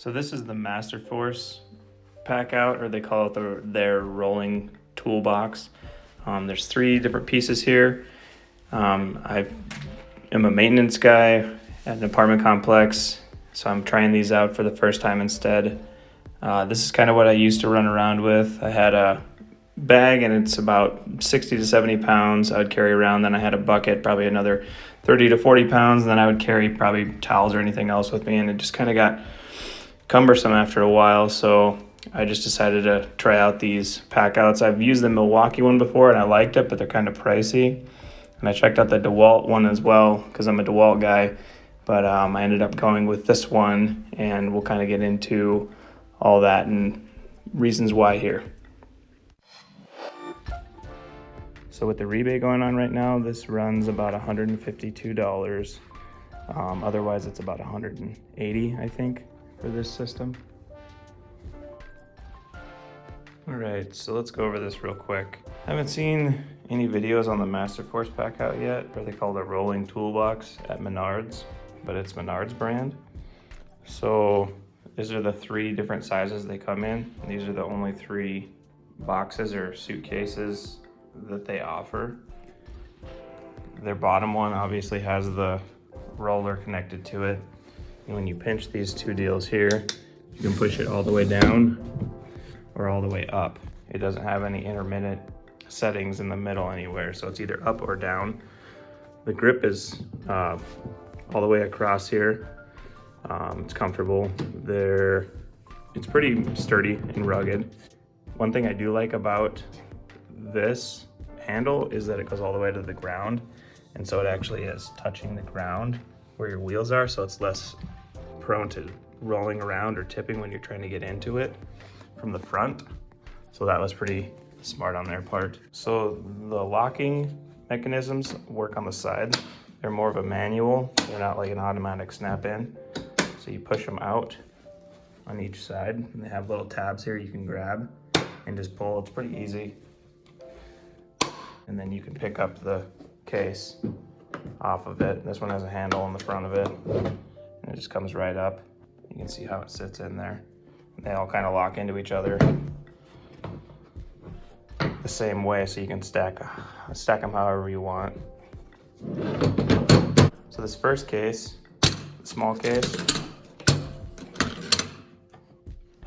So this is the Masterforce Packout, or they call it their rolling toolbox. There's 3 different pieces here. I am a maintenance guy at an apartment complex, so I'm trying these out for the first time instead. This is kind of what I used to run around with. I had a bag and it's about 60 to 70 pounds I would carry around. Then I had a bucket, probably another 30 to 40 pounds. And then I would carry probably towels or anything else with me, and it just kind of got cumbersome after a while. So I just decided to try out these Packouts. I've used the Milwaukee one before and I liked it, but they're kind of pricey. And I checked out the DeWalt one as well because I'm a DeWalt guy. But I ended up going with this one, and we'll kind of get into all that and reasons why here. So with the rebate going on right now, this runs about $152. Otherwise, it's about $180, I think, for this system. All right, so let's go over this real quick. I haven't seen any videos on the Masterforce Packout yet, or they call it a rolling toolbox at Menards, but it's Menards brand. So these are the 3 different sizes they come in. And these are the only 3 boxes or suitcases that they offer. Their bottom one obviously has the roller connected to it. And when you pinch these 2 deals here, you can push it all the way down or all the way up. It doesn't have any intermittent settings in the middle anywhere, so it's either up or down. The grip is all the way across here. It's comfortable. It's pretty sturdy and rugged. One thing I do like about this handle is that it goes all the way to the ground, and so it actually is touching the ground where your wheels are, so it's less prone to rolling around or tipping when you're trying to get into it from the front. So that was pretty smart on their part. So the locking mechanisms work on the side. They're more of a manual. They're not like an automatic snap in. So you push them out on each side, and they have little tabs here you can grab and just pull. It's pretty easy. And then you can pick up the case off of it. This one has a handle on the front of it, and it just comes right up. You can see how it sits in there. They all kind of lock into each other the same way, so you can stack them however you want. So this first case, the small case,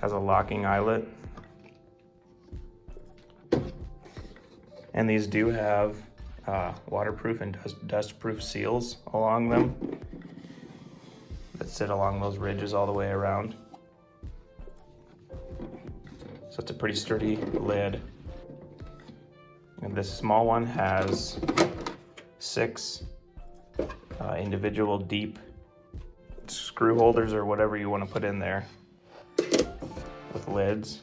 has a locking eyelet. And these do have waterproof and dust-proof seals along them that sit along those ridges all the way around. So it's a pretty sturdy lid. And this small one has 6 individual deep screw holders or whatever you want to put in there with lids.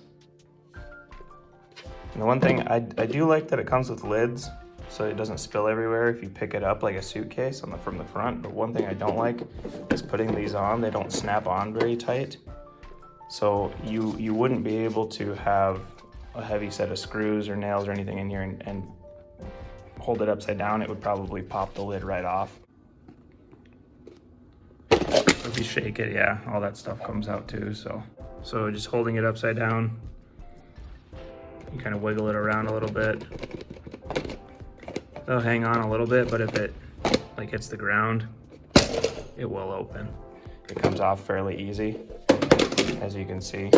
And the one thing I do like that it comes with lids, so it doesn't spill everywhere if you pick it up like a suitcase from the front. But one thing I don't like is putting these on. They don't snap on very tight. So you wouldn't be able to have a heavy set of screws or nails or anything in here and hold it upside down. It would probably pop the lid right off. If you shake it, yeah, all that stuff comes out too. So just holding it upside down, you kind of wiggle it around a little bit. It'll hang on a little bit, but if it hits the ground, it will open. It comes off fairly easy, as you can see.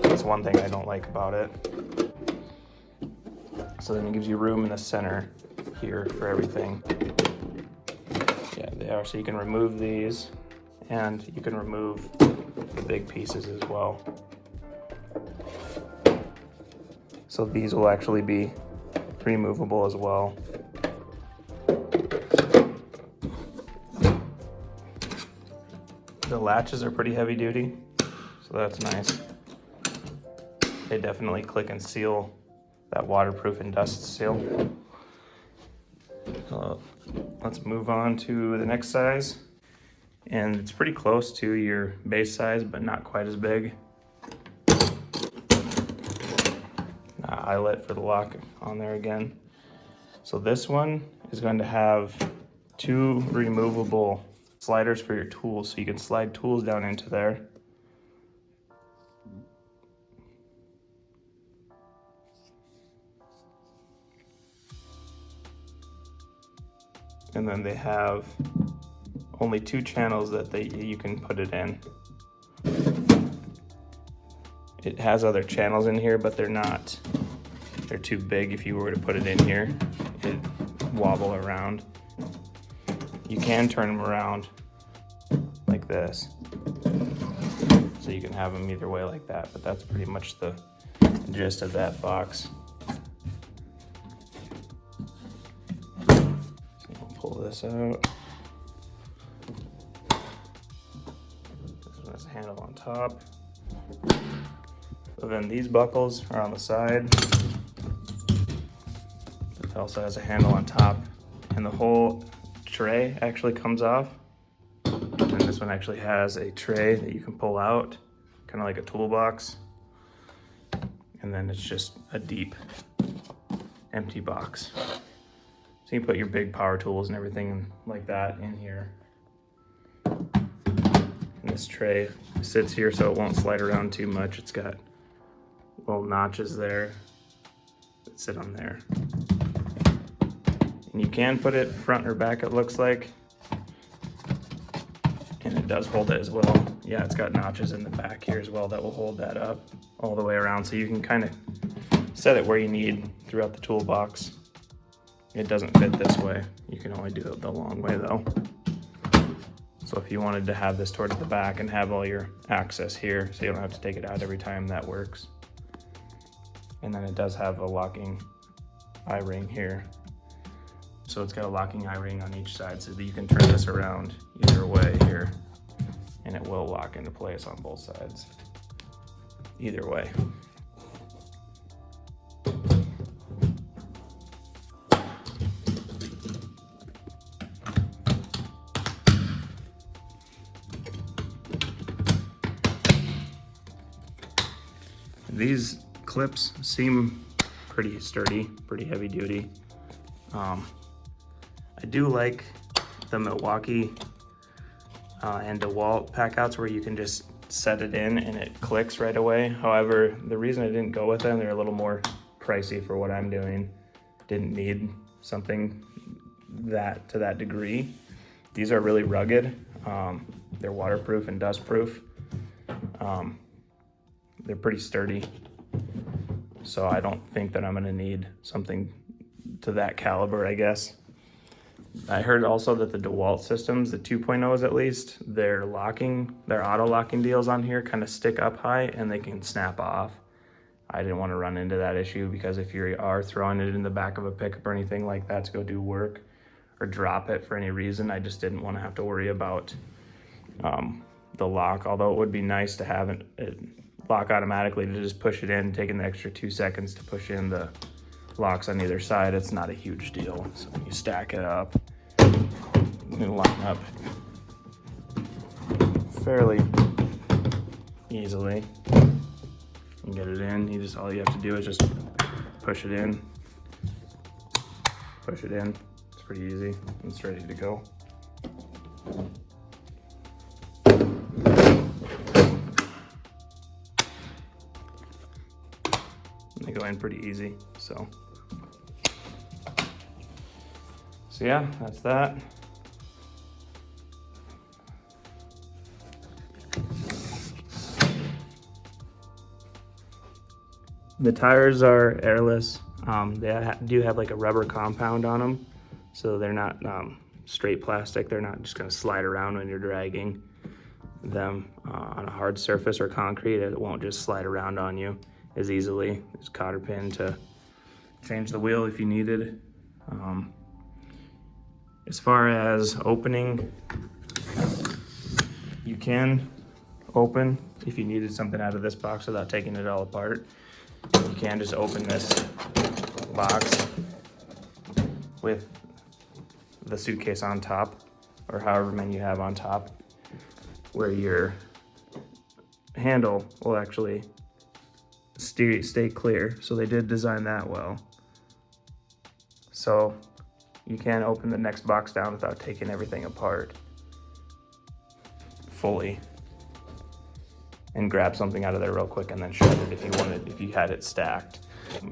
That's one thing I don't like about it. So then it gives you room in the center here for everything. Yeah, they are. So you can remove these, and you can remove the big pieces as well. So these will actually be removable as well. The latches are pretty heavy duty, so that's nice. They definitely click and seal that waterproof and dust seal. Let's move on to the next size. And it's pretty close to your base size, but not quite as big. Eyelet for the lock on there again. So this one is going to have 2 removable sliders for your tools, so you can slide tools down into there. and then they have only 2 channels that you can put it in. It has other channels in here, but they're too big. If you were to put it in here, it'd wobble around. You can turn them around like this, so you can have them either way like that, but that's pretty much the gist of that box. So I'll pull this out. This one has a handle on top. So then these buckles are on the side. It also has a handle on top, and the whole tray actually comes off. And this one actually has a tray that you can pull out, kind of like a toolbox. And then it's just a deep, empty box. So you can put your big power tools and everything like that in here. And this tray sits here so it won't slide around too much. It's got little notches there that sit on there. And you can put it front or back, it looks like. And it does hold it as well. Yeah, it's got notches in the back here as well that will hold that up all the way around. So you can kind of set it where you need throughout the toolbox. It doesn't fit this way. You can only do it the long way though. So if you wanted to have this towards the back and have all your access here, so you don't have to take it out every time, that works. And then it does have a locking eye-ring here. So it's got a locking eye-ring on each side so that you can turn this around either way here, and it will lock into place on both sides, either way. These clips seem pretty sturdy, pretty heavy duty. I do like the Milwaukee and DeWalt packouts where you can just set it in and it clicks right away. However, the reason I didn't go with them, they're a little more pricey for what I'm doing. Didn't need something to that degree. These are really rugged. They're waterproof and dustproof. They're pretty sturdy. So I don't think that I'm gonna need something to that caliber, I guess. I heard also that the DeWalt systems, the 2.0s at least, their auto locking deals on here kind of stick up high and they can snap off. I didn't want to run into that issue because if you are throwing it in the back of a pickup or anything like that to go do work or drop it for any reason, I just didn't want to have to worry about the lock, although it would be nice to have it lock automatically, to just push it in, taking the extra 2 seconds to push in the locks on either side. It's not a huge deal. So you stack it up, you line up fairly easily and get it in. All you have to do is just push it in. It's pretty easy. It's ready to go. They go in pretty easy, so yeah, that's that. The tires are airless. They do have like a rubber compound on them, so they're not straight plastic. They're not just gonna slide around when you're dragging them on a hard surface or concrete. It won't just slide around on you as easily. There's a cotter pin to change the wheel if you needed. As far as opening, you can open if you needed something out of this box without taking it all apart. You can just open this box with the suitcase on top, or however many you have on top, where your handle will actually stay clear. So they did design that well. So you can open the next box down without taking everything apart fully and grab something out of there real quick and then shred it if you had it stacked.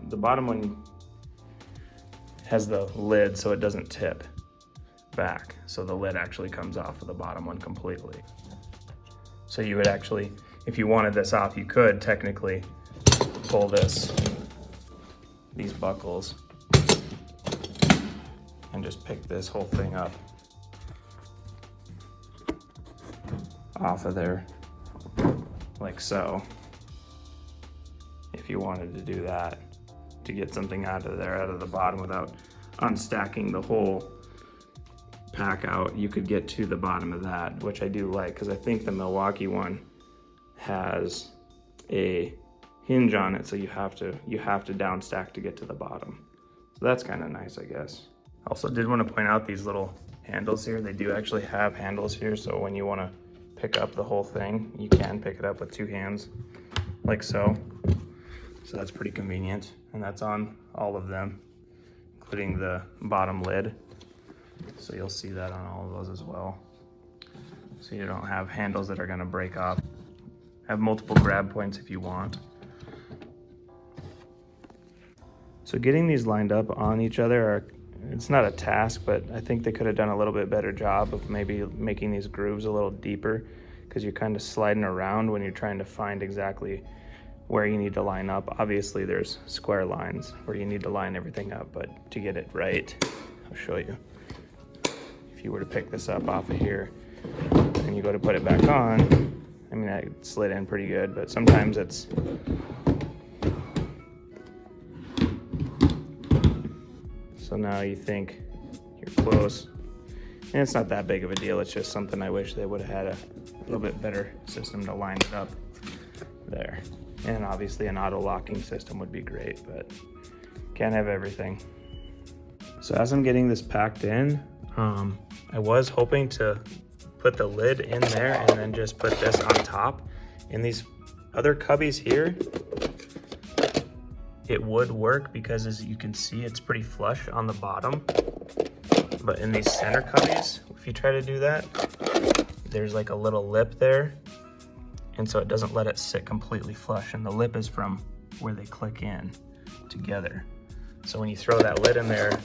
The bottom one has the lid so it doesn't tip. back. So the lid actually comes off of the bottom one completely. So you would actually, if you wanted this off, you could technically pull these buckles and just pick this whole thing up off of there, like so, if you wanted to do that, to get something out of there, out of the bottom, without unstacking the whole pack out. You could get to the bottom of that, which I do like, because I think the Milwaukee one has a hinge on it, so you have to down stack to get to the bottom. So that's kind of nice, I guess. Also did want to point out these little handles here. They do actually have handles here, so when you want to pick up the whole thing, you can pick it up with 2 hands, like so. So that's pretty convenient, and that's on all of them, including the bottom lid. So you'll see that on all of those as well. So you don't have handles that are going to break off. Have multiple grab points if you want. So getting these lined up on each other it's not a task, but I think they could have done a little bit better job of maybe making these grooves a little deeper, because you're kind of sliding around when you're trying to find exactly where you need to line up. Obviously there's square lines where you need to line everything up, but to get it right, I'll show you. If you were to pick this up off of here and you go to put it back on, I mean, I slid in pretty good, but sometimes it's so now you think you're close, and it's not that big of a deal. It's just something I wish they would have had a little bit better system to line it up there. And obviously an auto locking system would be great, but can't have everything. So as I'm getting this packed in, I was hoping to put the lid in there and then just put this on top. In these other cubbies here, it would work because, as you can see, it's pretty flush on the bottom. But in these center cubbies, if you try to do that, there's like a little lip there, and so it doesn't let it sit completely flush, and the lip is from where they click in together. So when you throw that lid in there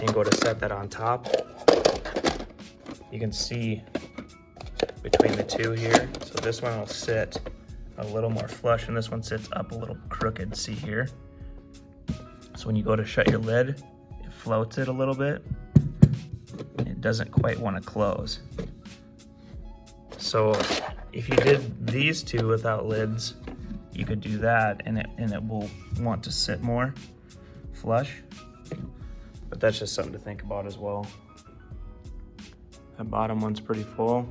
and go to set that on top, you can see between the two here. So this one will sit a little more flush, and this one sits up a little crooked, see here? So when you go to shut your lid, it floats it a little bit. It doesn't quite want to close. So if you did these two without lids, you could do that, and it will want to sit more flush. But that's just something to think about as well. That bottom one's pretty full.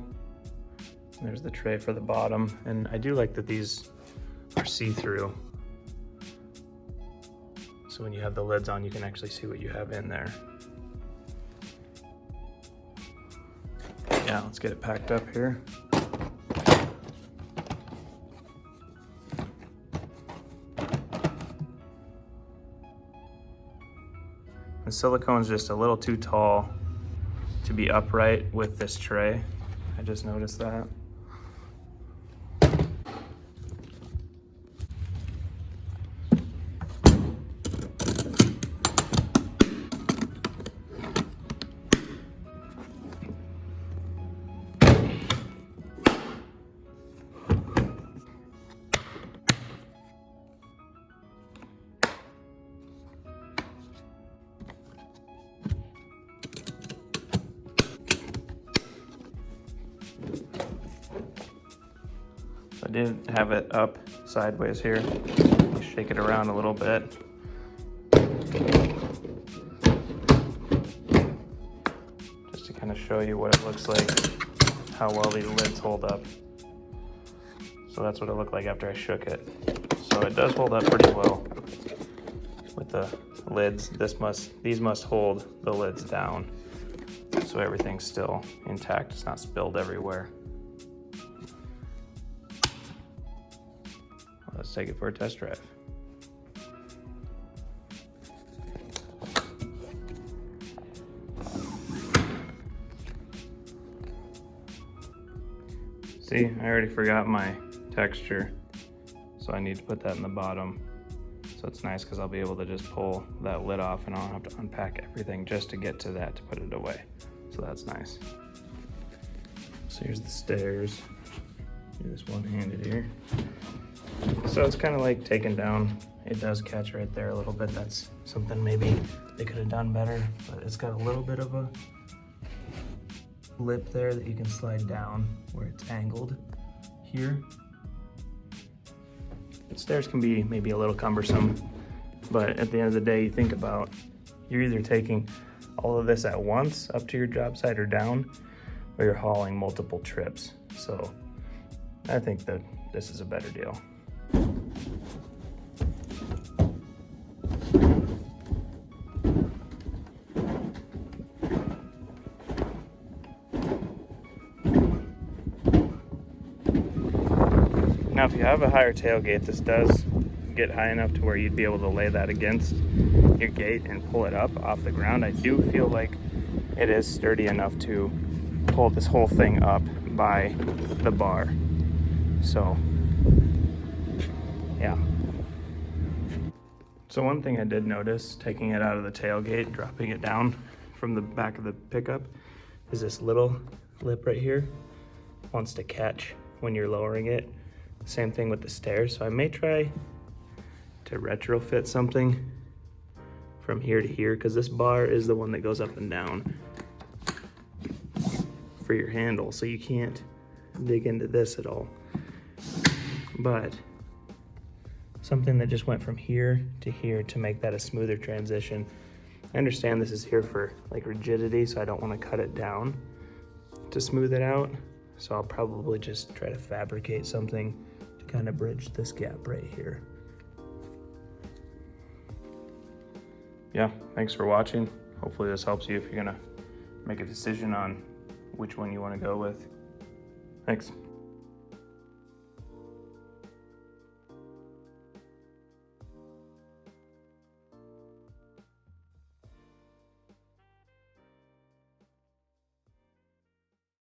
There's the tray for the bottom, and I do like that these are see-through. So when you have the lids on, you can actually see what you have in there. Yeah, let's get it packed up here. The silicone's just a little too tall to be upright with this tray. I just noticed that. I did have it up sideways here. Shake it around a little bit. Just to kind of show you what it looks like, how well these lids hold up. So that's what it looked like after I shook it. So it does hold up pretty well with the lids. These must hold the lids down, so everything's still intact. It's not spilled everywhere. Let's take it for a test drive. See, I already forgot my texture, so I need to put that in the bottom. So it's nice because I'll be able to just pull that lid off and I don't have to unpack everything just to get to that to put it away. So that's nice. So here's the stairs. Do this one-handed here. So it's kind of like taking down, it does catch right there a little bit. That's something maybe they could have done better, but it's got a little bit of a lip there that you can slide down where it's angled here. The stairs can be maybe a little cumbersome, but at the end of the day, you think about, you're either taking all of this at once up to your job site or down, or you're hauling multiple trips. So I think that this is a better deal. Now, if you have a higher tailgate, this does get high enough to where you'd be able to lay that against your gate and pull it up off the ground. I do feel like it is sturdy enough to pull this whole thing up by the bar. So, yeah. So one thing I did notice, taking it out of the tailgate, dropping it down from the back of the pickup, is this little lip right here wants to catch when you're lowering it. Same thing with the stairs. So I may try to retrofit something from here to here, because this bar is the one that goes up and down for your handle. So you can't dig into this at all. But something that just went from here to make that a smoother transition. I understand this is here for like rigidity, so I don't want to cut it down to smooth it out. So I'll probably just try to fabricate something to kind of bridge this gap right here. Yeah, thanks for watching. Hopefully this helps you if you're gonna make a decision on which one you want to go with. Thanks.